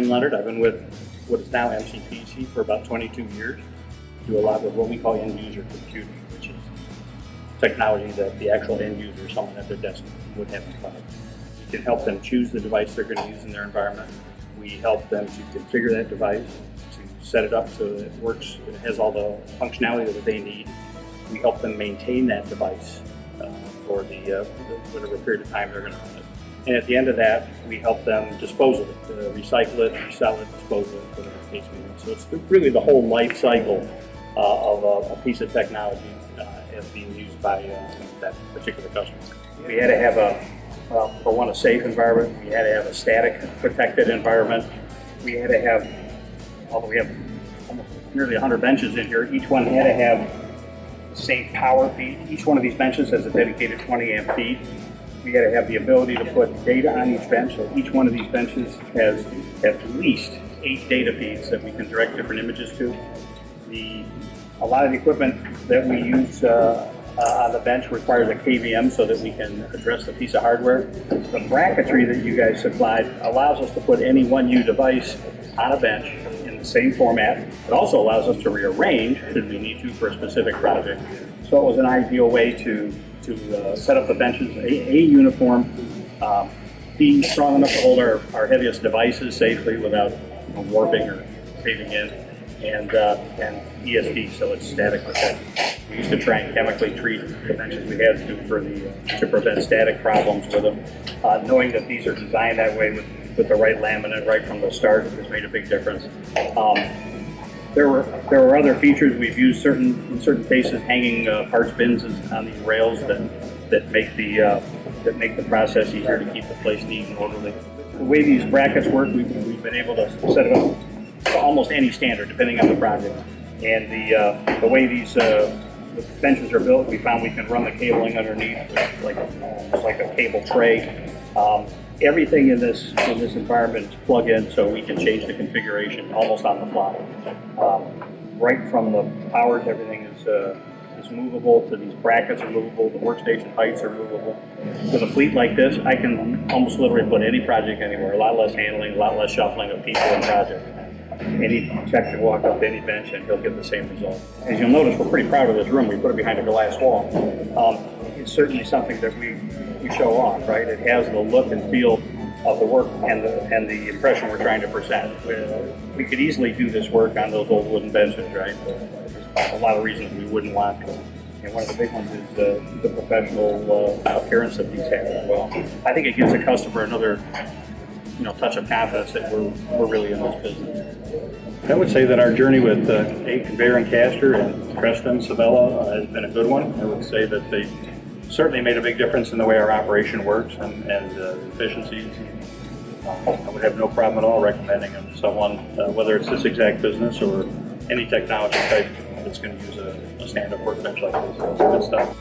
Leonard. I've been with what is now MCPc for about 22 years. Do a lot with what we call end user computing, which is technology that the actual end user, someone at their desk, would have to buy. We can help them choose the device they're going to use in their environment. We help them to configure that device, to set it up so that it works, it has all the functionality that they need. We help them maintain that device for whatever period of time they're going to run it. And at the end of that, we help them dispose of it, recycle it, resell it, dispose of it, whatever the case may be. So it's really the whole life cycle of a piece of technology as being used by that particular customer. We had to have a safe environment. We had to have a static protected environment. We had to have, although we have almost nearly 100 benches in here, each one had to have the same power feed. Each one of these benches has a dedicated 20 amp feed. We had to have the ability to put data on each bench, so each one of these benches has at least 8 data feeds that we can direct different images to. A lot of the equipment that we use on the bench requires a KVM so that we can address the piece of hardware. The bracketry that you guys supplied allows us to put any 1U device on a bench in the same format. It also allows us to rearrange should we need to for a specific project. So it was an ideal way to set up the benches, a uniform, be strong enough to hold our heaviest devices safely without warping or caving in, and ESD, so it's static protection. We used to try and chemically treat the benches we had to prevent static problems with them. Knowing that these are designed that way with the right laminate right from the start has made a big difference. There were other features we've used in certain cases, hanging parts bins on these rails that make the process easier to keep the place neat and orderly. The way these brackets work, we've been able to set it up to almost any standard depending on the project. And the way these the benches are built, we found we can run the cabling underneath like a cable tray. Everything in this environment is plug-in, so we can change the configuration almost on the fly. Right from the powers, everything is movable. To these brackets are movable. The workstation heights are movable. With a fleet like this, I can almost literally put any project anywhere. A lot less handling, a lot less shuffling of people and projects. Any tech can walk up to any bench and he'll get the same result. As you'll notice, we're pretty proud of this room. We put it behind a glass wall. It's certainly something that we show off, right? It has the look and feel of the work and the impression we're trying to present. We could easily do this work on those old wooden benches, right? There's a lot of reasons we wouldn't want to. And one of the big ones is the professional appearance that these have as well. I think it gives the customer another touch of confidence that we're really in this business. I would say that our journey with Conveyor and Caster and Treston, Sabella has been a good one. I would say that they certainly made a big difference in the way our operation works and efficiencies. I would have no problem at all recommending them to someone, whether it's this exact business or any technology type that's going to use a stand-up workbench like this. It's good stuff.